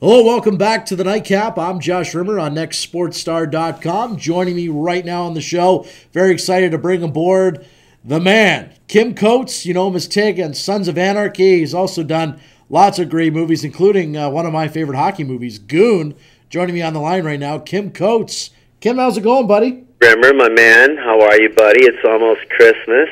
Hello, welcome back to the Nightcap. I'm Josh Rimmer on nextsportstar.com. Joining me right now on the show, very excited to bring aboard the man, Kim Coates. You know him as Tig and Sons of Anarchy. He's also done lots of great movies, including one of my favorite hockey movies, Goon. Joining me on the line right now, Kim Coates. Kim, how's it going, buddy? Rimmer, my man, how are you, buddy? It's almost Christmas.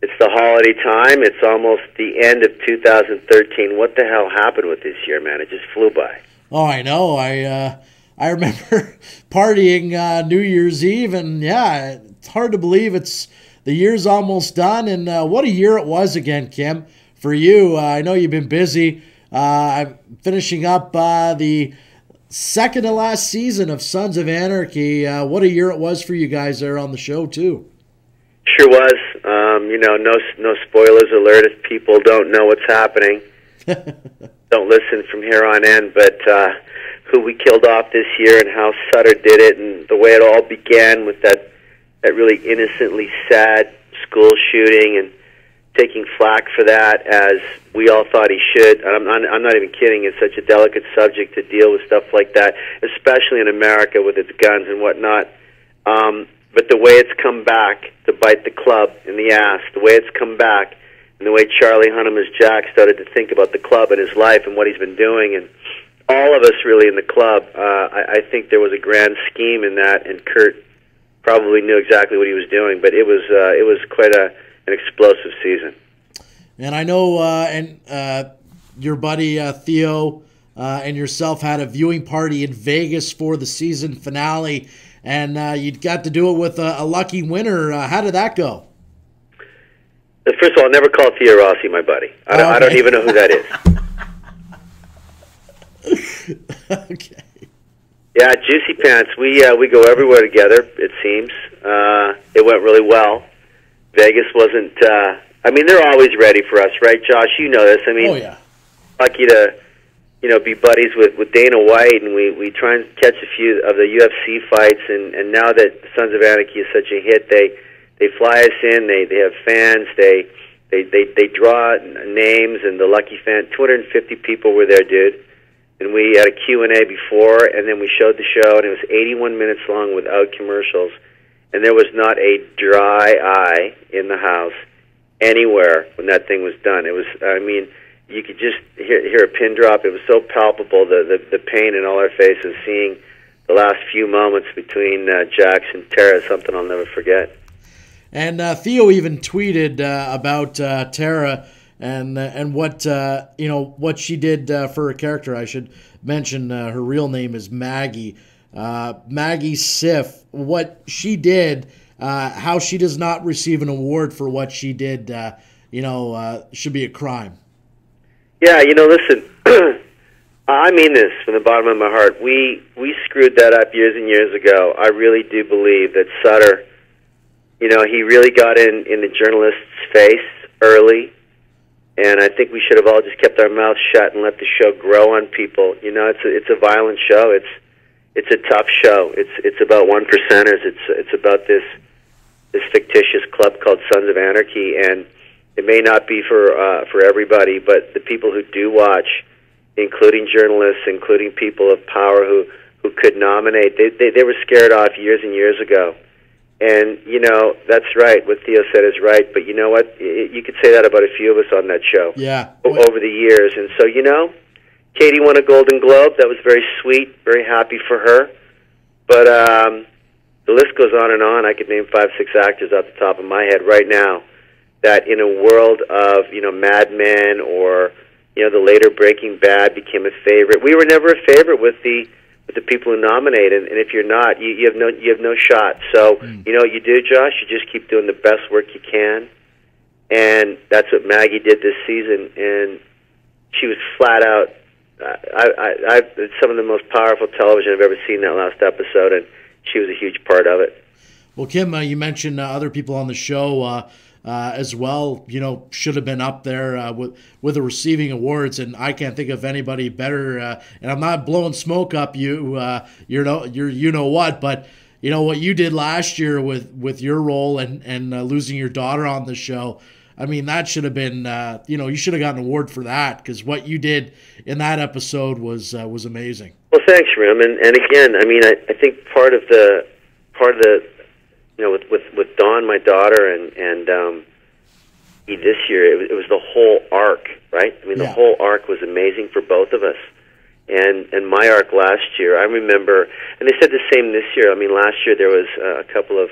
It's the holiday time. It's almost the end of 2013. What the hell happened with this year, man? It just flew by. Oh, I know. I remember partying New Year's Eve, and yeah, it's hard to believe the year's almost done. And what a year it was again, Kim, for you. I know you've been busy. I'm finishing up the second to last season of Sons of Anarchy. What a year it was for you guys there on the show, too. Sure was. No spoilers alert if people don't know what's happening. Don't listen from here on in, but who we killed off this year and how Sutter did it and the way it all began with that really innocently sad school shooting and taking flack for that as we all thought he should. I'm not even kidding. It's such a delicate subject to deal with stuff like that, especially in America with its guns and whatnot. But the way it's come back to bite the club in the ass, the way it's come back, and the way Charlie Hunnam as Jack started to think about the club and his life and what he's been doing, and all of us really in the club, I think there was a grand scheme in that, and Kurt probably knew exactly what he was doing. But it was quite an explosive season. And I know, your buddy Theo and yourself had a viewing party in Vegas for the season finale. And you got to do it with a lucky winner. How did that go? First of all, I'll never call Theo Rossi my buddy. I don't even know who that is. Okay. Yeah, Juicy Pants. We go everywhere together, it seems. It went really well. Vegas wasn't... they're always ready for us, right, Josh? You know this. Oh, yeah. Lucky to... be buddies with Dana White, and we try and catch a few of the UFC fights, and now that Sons of Anarchy is such a hit, they fly us in, they have fans, they draw names, and the lucky fan, 250 people were there, dude, and we had a Q&A before, and then we showed the show, and it was 81 minutes long without commercials, and there was not a dry eye in the house anywhere when that thing was done. It was, you could just hear a pin drop. It was so palpable, the pain in all our faces, seeing the last few moments between Jax and Tara, something I'll never forget. And Theo even tweeted about Tara and what she did for her character. I should mention her real name is Maggie. Maggie Siff. What she did, how she does not receive an award for what she did, should be a crime. Yeah, listen, I mean this from the bottom of my heart. We screwed that up years and years ago. I really do believe that Sutter, he really got in the journalist's face early, and I think we should have all just kept our mouths shut and let the show grow on people. It's a violent show. It's a tough show. It's about one percenters. It's about this fictitious club called Sons of Anarchy, and it may not be for everybody, but the people who do watch, including journalists, including people of power who could nominate, they were scared off years and years ago. And, that's right. What Theo said is right. But you know what? You could say that about a few of us on that show. Yeah. Over the years. And so, Katie won a Golden Globe. That was very sweet, very happy for her. But the list goes on and on. I could name 5, 6 actors off the top of my head right now that in a world of, Mad Men or, the later Breaking Bad became a favorite. We were never a favorite with the people who nominate, and if you're not, you have no shot. So, you know what you do, Josh? You just keep doing the best work you can, and that's what Maggie did this season, and she was flat out, it's some of the most powerful television I've ever seen that last episode, and she was a huge part of it. Well, Kim, you mentioned other people on the show as well, should have been up there with the receiving awards, and I can't think of anybody better. And I'm not blowing smoke up you know what, but what you did last year with your role and losing your daughter on the show. I mean, that should have been, you should have gotten an award for that, because what you did in that episode was amazing. Well, thanks, Rim. And again, I mean, I think part of the with Dawn, my daughter, and this year, it was the whole arc, right? I mean, the whole arc was amazing for both of us. And my arc last year, I remember, and they said the same this year. I mean, last year there was a couple of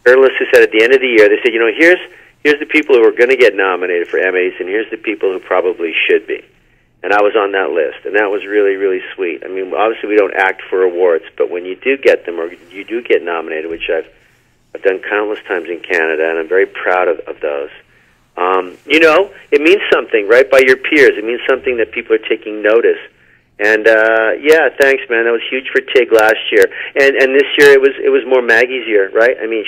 journalists who said at the end of the year, they said, here's the people who are going to get nominated for Emmys, and here's the people who probably should be. And I was on that list, and that was really, really sweet. I mean, obviously we don't act for awards, but when you do get them, or you do get nominated, which I've done countless times in Canada, and I'm very proud of those. It means something, right, by your peers. It means something that people are taking notice. And thanks, man. That was huge for Tig last year, and this year it was more Maggie's year, right? I mean,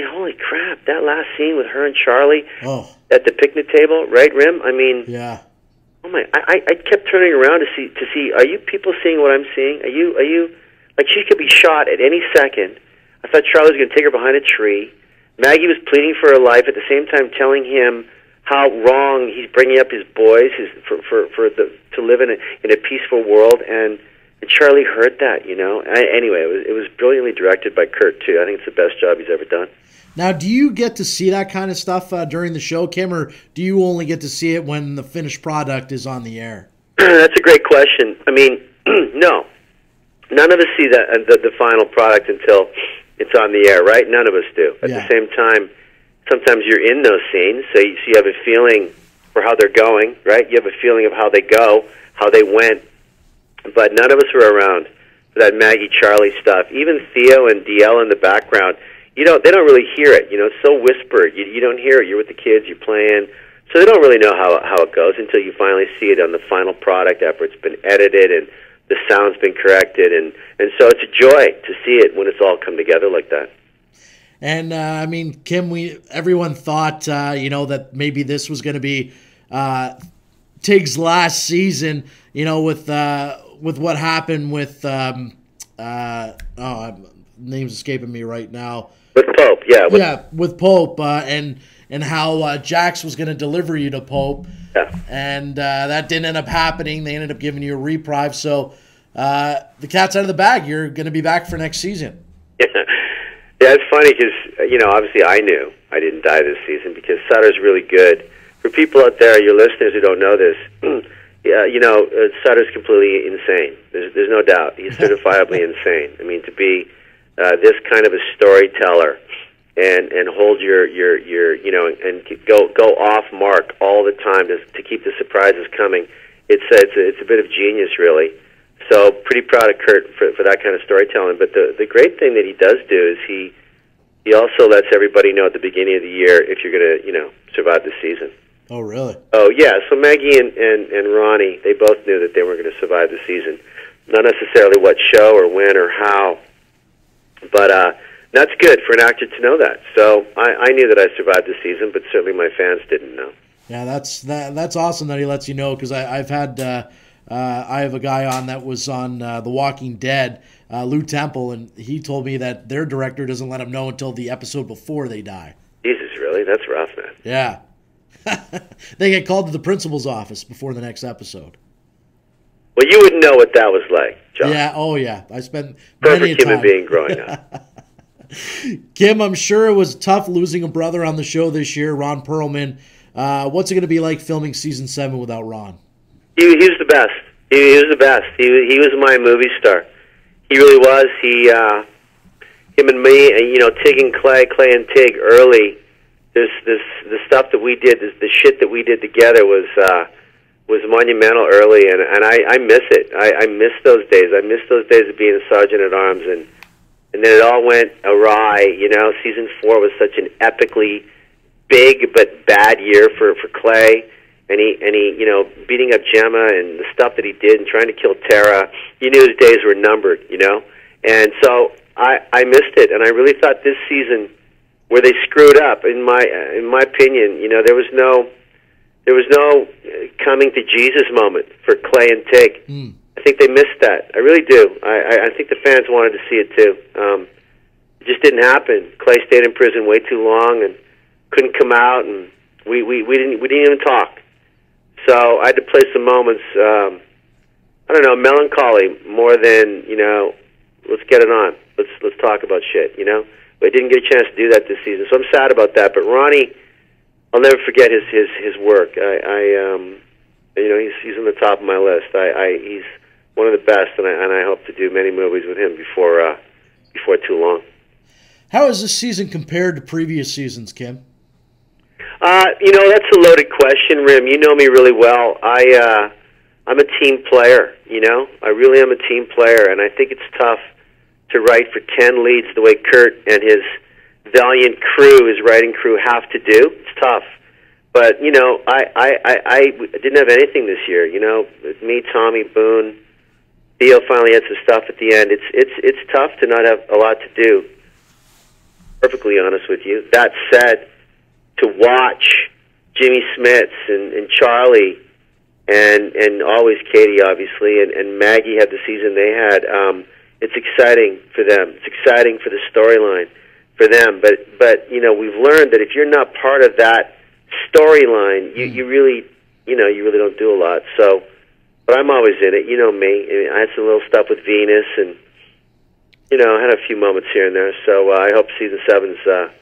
holy crap! That last scene with her and Charlie at the picnic table, right, Rim? I mean, yeah. Oh my! I kept turning around to see. Are you people seeing what I'm seeing? Are you like she could be shot at any second? I thought Charlie was going to take her behind a tree. Maggie was pleading for her life at the same time, telling him how wrong he's bringing up his boys to live in a peaceful world, and Charlie heard that, Anyway, it was brilliantly directed by Kurt too. I think it's the best job he's ever done. Now, do you get to see that kind of stuff during the show, Kim, or do you only get to see it when the finished product is on the air? That's a great question. I mean, no, none of us see the final product until it's on the air, right? None of us do. At the same time, sometimes you're in those scenes, so you have a feeling for how they're going, right? You have a feeling of how they go, how they went, but none of us were around for that Maggie Charlie stuff. Even Theo and DL in the background, they don't really hear it. It's so whispered. You don't hear it. You're with the kids, you're playing, so they don't really know how it goes until you finally see it on the final product after it's been edited and the sound's been corrected, and so it's a joy to see it when it's all come together like that. And I mean, Kim, everyone thought that maybe this was going to be Tig's last season. With what happened with name's escaping me right now. With Pope, with Pope, and how Jax was going to deliver you to Pope, and that didn't end up happening. They ended up giving you a reprieve. So the cat's out of the bag. You're going to be back for next season. Yeah, it's funny because, obviously I knew I didn't die this season because Sutter's really good. For people out there, your listeners who don't know this, Sutter's completely insane. There's no doubt. He's certifiably insane. I mean, to be this kind of a storyteller and hold your and go off mark all the time to keep the surprises coming, it's a bit of genius, really. So pretty proud of Kurt for that kind of storytelling. But the great thing that he does do is he also lets everybody know at the beginning of the year if you're going to survive the season. Oh, really? Oh, yeah. So Maggie and Ronnie, they both knew that they weren't going to survive the season. Not necessarily what show or when or how, but that's good for an actor to know that. So I knew that I survived the season, but certainly my fans didn't know. Yeah, that's awesome that he lets you know, because I have a guy on that was on The Walking Dead, Lou Temple, and he told me that their director doesn't let them know until the episode before they die. Jesus, really? That's rough, man. Yeah. They get called to the principal's office before the next episode. Well, you wouldn't know what that was like, John. Yeah, oh yeah. I spent perfect human being growing up. Kim, I'm sure it was tough losing a brother on the show this year, Ron Perlman. What's it going to be like filming season 7 without Ron? He was the best. He was the best. He was my movie star. He really was. Him and me, Tig and Clay and Tig early. The stuff that we did, the shit that we did together was monumental early, and I miss it. I miss those days. I miss those days of being a sergeant at arms, and then it all went awry. Season 4 was such an epically big but bad year for Clay, and he beating up Gemma and the stuff that he did and trying to kill Tara. You knew his days were numbered, and so I missed it, and I really thought this season, where they screwed up, in my opinion, there was no coming to Jesus moment for Clay and Tig. I think they missed that. I really do. I think the fans wanted to see it too. It just didn't happen. Clay stayed in prison way too long, and couldn't come out, and we didn't even talk. So I had to play some moments. I don't know, melancholy more than, you know, let's get it on. Let's talk about shit, you know. But I didn't get a chance to do that this season, so I'm sad about that. But Ronnie, I'll never forget his work. You know, he's on the top of my list. He's one of the best, and I hope to do many movies with him before too long. How has this season compared to previous seasons, Kim? You know, that's a loaded question, Rim. You know me really well. I'm a team player, you know. I really am a team player, and I think it's tough to write for 10 leads the way Kurt and his valiant crew, his writing crew, have to do. It's tough. But, you know, I didn't have anything this year, you know. Me, Tommy, Boone, Theo finally had some stuff at the end. It's tough to not have a lot to do, perfectly honest with you. That said, to watch Jimmy Smits and Charlie and always Katie, obviously, and Maggie had the season they had, it's exciting for them. It's exciting for the storyline for them. But you know, we've learned that if you're not part of that storyline, you really don't do a lot. So, but I'm always in it. You know me. I had some little stuff with Venus, and you know, I had a few moments here and there. So I hope season 7's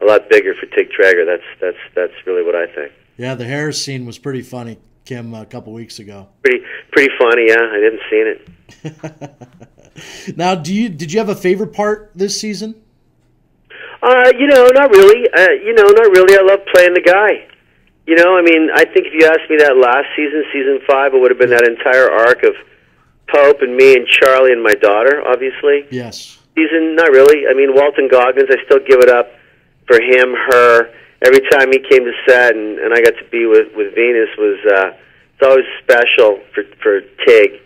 a lot bigger for Tig Trager. That's really what I think. Yeah, the Harris scene was pretty funny, Kim, a couple weeks ago. Pretty funny, yeah. I didn't see it. Now, did you have a favorite part this season? You know, not really. Not really. I love playing the guy. You know, I mean, I think if you asked me that last season, season 5, it would have been that entire arc of Pope and me and Charlie and my daughter, obviously. Yes. Season, not really. I mean, Walton Goggins, I still give it up for him, her. Every time he came to set and I got to be with Venus was, it's always special for Tig,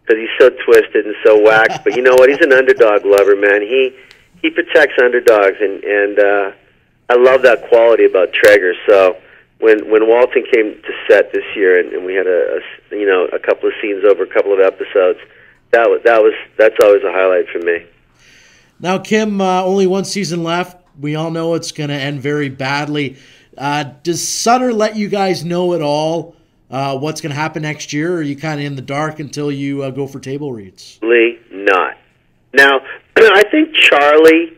because he's so twisted and so whacked. But you know what? He's an underdog lover, man. He protects underdogs, and I love that quality about Traeger. So when Walton came to set this year, and we had a couple of scenes over a couple of episodes, that's always a highlight for me. Now, Kim, only one season left. We all know it's going to end very badly. Does Sutter let you guys know at all what's going to happen next year, or are you kind of in the dark until you go for table reads? Not. Now, I think Charlie,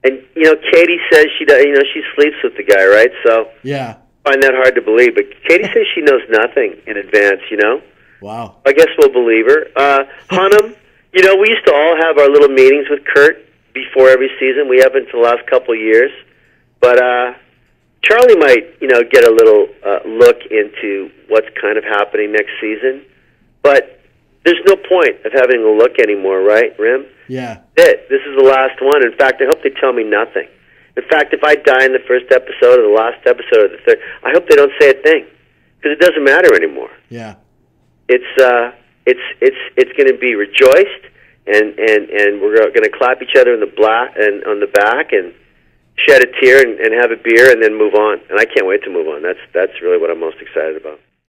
and you know, Katie says she does. You know, she sleeps with the guy, right? So yeah, I find that hard to believe. But Katie says she knows nothing in advance. You know. Wow. I guess we'll believe her. Hunnam, you know, we used to all have our little meetings with Kurt before every season. We haven't for the last couple of years, but Charlie might, you know, get a little look into what's kind of happening next season. But there's no point of having a look anymore, right, Rim? Yeah. This is the last one. In fact, I hope they tell me nothing. In fact, if I die in the first episode or the last episode or the third, I hope they don't say a thing, because it doesn't matter anymore. Yeah. It's going to be rejoiced, and we're going to clap each other on the back and shed a tear and have a beer and then move on. And I can't wait to move on. That's really what I'm most excited about.